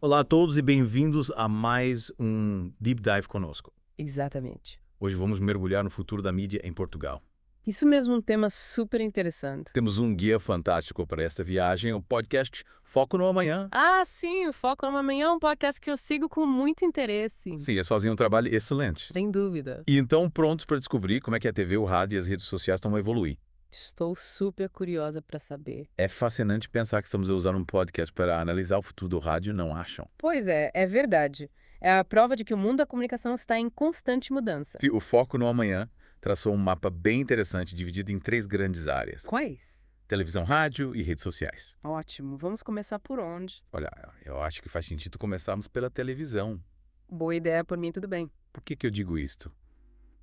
Olá a todos e bem-vindos a mais um Deep Dive conosco. Exatamente. Hoje vamos mergulhar no futuro da mídia em Portugal. Isso mesmo, um tema super interessante. Temos um guia fantástico para esta viagem, o podcast Foco no Amanhã. Ah, sim, o Foco no Amanhã é um podcast que eu sigo com muito interesse. Sim, eles fazem um trabalho excelente. Sem dúvida. E então prontos para descobrir como é que a TV, o rádio e as redes sociais estão a evoluir. Estou super curiosa para saber. É fascinante pensar que estamos usando um podcast para analisar o futuro do rádio, não acham? Pois é verdade. É a prova de que o mundo da comunicação está em constante mudança. O Foco no Amanhã traçou um mapa bem interessante dividido em 3 grandes áreas: Quais? televisão, rádio e redes sociais. Ótimo, vamos começar por onde? Olha, eu acho que faz sentido começarmos pela televisão. Boa ideia, por mim tudo bem. Por que eu digo isto?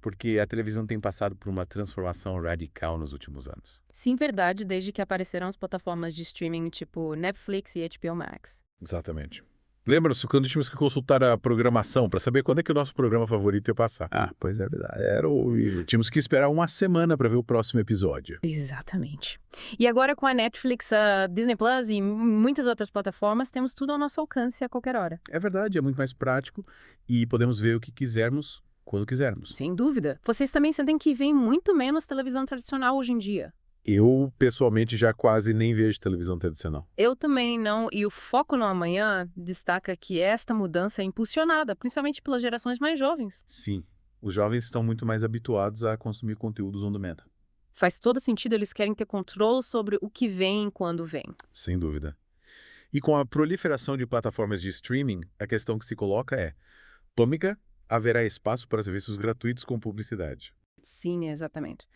Porque a televisão tem passado por uma transformação radical nos últimos anos. Sim, verdade, desde que apareceram as plataformas de streaming tipo Netflix e HBO Max. Exatamente. Lembra-se quando tínhamos que consultar a programação para saber quando é que o nosso programa favorito ia passar? Ah, pois é verdade. Era horrível. Tínhamos que esperar uma semana para ver o próximo episódio. Exatamente. E agora com a Netflix, a Disney Plus e muitas outras plataformas, temos tudo ao nosso alcance a qualquer hora. É verdade, é muito mais prático e podemos ver o que quisermos quando quisermos. Sem dúvida. Vocês também sentem que veem muito menos televisão tradicional hoje em dia. Eu, pessoalmente, já quase nem vejo televisão tradicional. Eu também não, e o Foco no Amanhã destaca que esta mudança é impulsionada, principalmente pelas gerações mais jovens. Sim, os jovens estão muito mais habituados a consumir conteúdos on demand. Faz todo sentido, eles querem ter controle sobre o que vem e quando vem. Sem dúvida. E com a proliferação de plataformas de streaming, a questão que se coloca é: pâmica, haverá espaço para serviços gratuitos com publicidade? Sim, exatamente.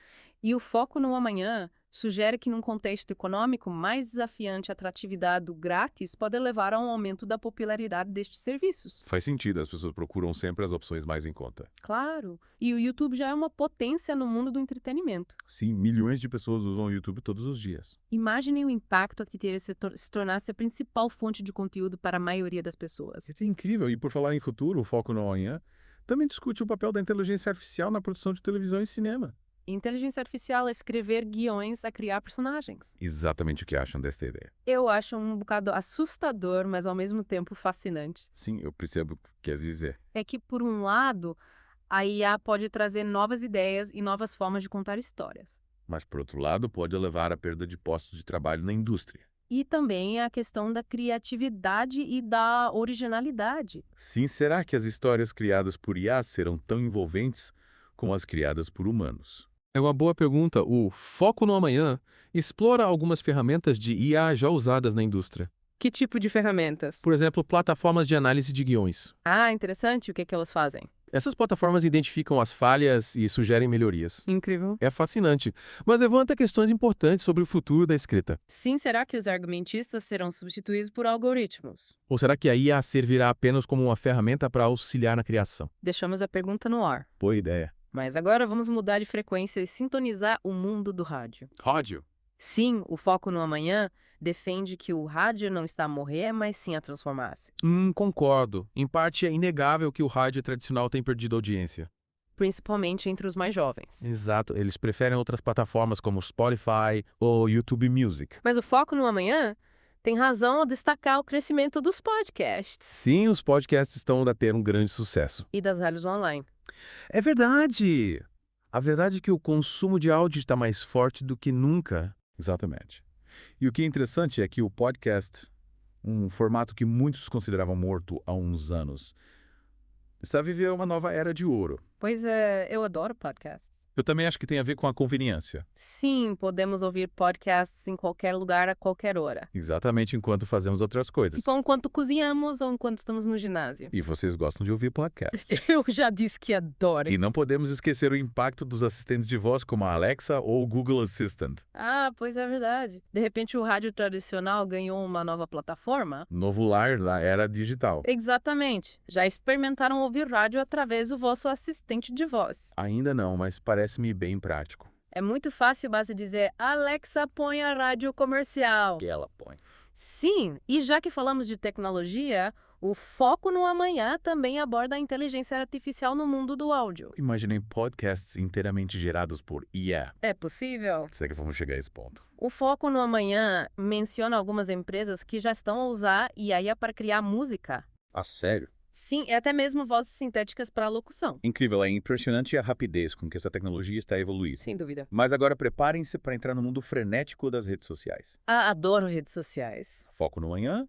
E o Foco no Amanhã sugere que, num contexto econômico mais desafiante, a atratividade do grátis pode levar a um aumento da popularidade destes serviços. Faz sentido, as pessoas procuram sempre as opções mais em conta. Claro. E o YouTube já é uma potência no mundo do entretenimento. Sim, milhões de pessoas usam o YouTube todos os dias. Imaginem o impacto que teria se tornasse a principal fonte de conteúdo para a maioria das pessoas. Isso é incrível. E por falar em futuro, o Foco no Amanhã também discute o papel da inteligência artificial na produção de televisão e cinema. Inteligência artificial é escrever guiões a criar personagens. Exatamente o que acham desta ideia. Eu acho um bocado assustador, mas ao mesmo tempo fascinante. Sim, eu percebo o que quer dizer. É que, por um lado, a IA pode trazer novas ideias e novas formas de contar histórias. Mas, por outro lado, pode levar à perda de postos de trabalho na indústria. E também a questão da criatividade e da originalidade. Sim, será que as histórias criadas por IA serão tão envolventes como as criadas por humanos? É uma boa pergunta. O Foco no Amanhã explora algumas ferramentas de IA já usadas na indústria. Que tipo de ferramentas? Por exemplo, plataformas de análise de guiões. Ah, interessante. O que elas fazem? Essas plataformas identificam as falhas e sugerem melhorias. Incrível. É fascinante, mas levanta questões importantes sobre o futuro da escrita. Sim, será que os argumentistas serão substituídos por algoritmos? Ou será que a IA servirá apenas como uma ferramenta para auxiliar na criação? Deixamos a pergunta no ar. Boa ideia. Mas agora vamos mudar de frequência e sintonizar o mundo do rádio. Rádio. Sim, o Foco no Amanhã defende que o rádio não está a morrer, mas sim a transformar-se. Concordo. Em parte, é inegável que o rádio tradicional tem perdido audiência. Principalmente entre os mais jovens. Exato, eles preferem outras plataformas como Spotify ou YouTube Music. Mas o Foco no Amanhã tem razão ao destacar o crescimento dos podcasts Sim, os podcasts estão a ter um grande sucesso. e das rádios online. É verdade! A verdade é que o consumo de áudio está mais forte do que nunca. Exatamente. E o que é interessante é que o podcast, um formato que muitos consideravam morto há uns anos, está a viver uma nova era de ouro. Pois é, eu adoro podcasts. Eu também acho que tem a ver com a conveniência. Sim, podemos ouvir podcasts em qualquer lugar, a qualquer hora. Exatamente enquanto fazemos outras coisas. Tipo enquanto cozinhamos ou enquanto estamos no ginásio. E vocês gostam de ouvir podcasts. Eu já disse que adoro. E não podemos esquecer o impacto dos assistentes de voz como a Alexa ou o Google Assistant. Ah, pois é verdade. De repente o rádio tradicional ganhou uma nova plataforma? Novo lar da era digital. Exatamente. Já experimentaram ouvir rádio através do vosso assistente de voz. Ainda não, mas parece-me bem prático. É muito fácil, basta dizer Alexa, põe a rádio comercial. Que ela põe. Sim, e já que falamos de tecnologia, o Foco no Amanhã também aborda a inteligência artificial no mundo do áudio. Imaginei podcasts inteiramente gerados por IA. É possível? Será que vamos chegar a esse ponto? O Foco no Amanhã menciona algumas empresas que já estão a usar IA para criar música. Ah, sério? Sim, e até mesmo vozes sintéticas para locução. Incrível, é impressionante a rapidez com que essa tecnologia está a evoluir. Sem dúvida. Mas agora preparem-se para entrar no mundo frenético das redes sociais. Ah, adoro redes sociais. Foco no Amanhã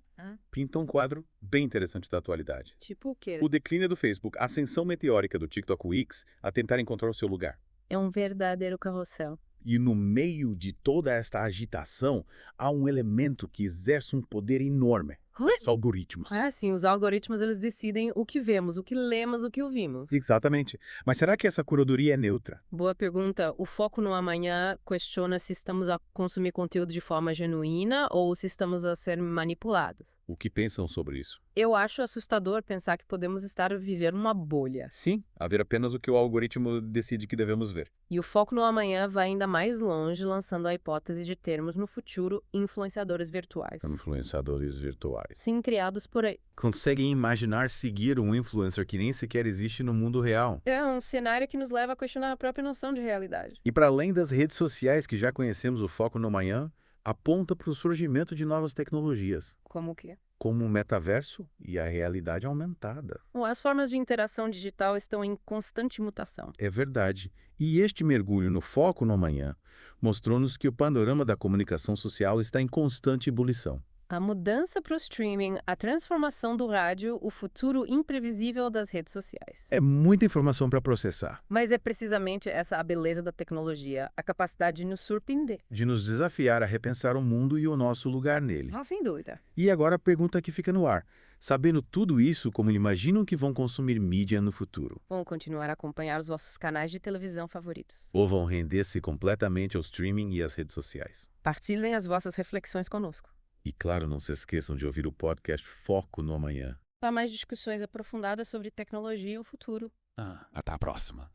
pinta um quadro bem interessante da atualidade. Tipo o quê? O declínio do Facebook, a ascensão meteórica do TikTok X a tentar encontrar o seu lugar. É um verdadeiro carrossel. E no meio de toda esta agitação, há um elemento que exerce um poder enorme. Os algoritmos. Ah, sim, os algoritmos eles decidem o que vemos, o que lemos, o que ouvimos. Exatamente. Mas será que essa curadoria é neutra? Boa pergunta. O Foco no Amanhã questiona se estamos a consumir conteúdo de forma genuína ou se estamos a ser manipulados. O que pensam sobre isso? Eu acho assustador pensar que podemos estar a viver numa bolha. Sim, haver apenas o que o algoritmo decide que devemos ver. E o Foco no Amanhã vai ainda mais longe, lançando a hipótese de termos no futuro influenciadores virtuais. Influenciadores virtuais. Sim, criados por aí. Conseguem imaginar seguir um influencer que nem sequer existe no mundo real. É um cenário que nos leva a questionar a própria noção de realidade. E para além das redes sociais que já conhecemos, o Foco no Amanhã aponta para o surgimento de novas tecnologias, Como o quê? como o metaverso e a realidade aumentada. Bom, as formas de interação digital estão em constante mutação. É verdade. E este mergulho no Foco no Amanhã mostrou-nos que o panorama da comunicação social está em constante ebulição. A mudança para o streaming, a transformação do rádio, o futuro imprevisível das redes sociais. É muita informação para processar, Mas é precisamente essa a beleza da tecnologia, a capacidade de nos surpreender. de nos desafiar a repensar o mundo e o nosso lugar nele. Ah, sem dúvida. E agora a pergunta que fica no ar. Sabendo tudo isso, como imaginam que vão consumir mídia no futuro? Vão continuar a acompanhar os vossos canais de televisão favoritos. Ou vão render-se completamente ao streaming e às redes sociais? Partilhem as vossas reflexões conosco. E claro, não se esqueçam de ouvir o podcast Foco no Amanhã. Para mais discussões aprofundadas sobre tecnologia e o futuro. Até a próxima.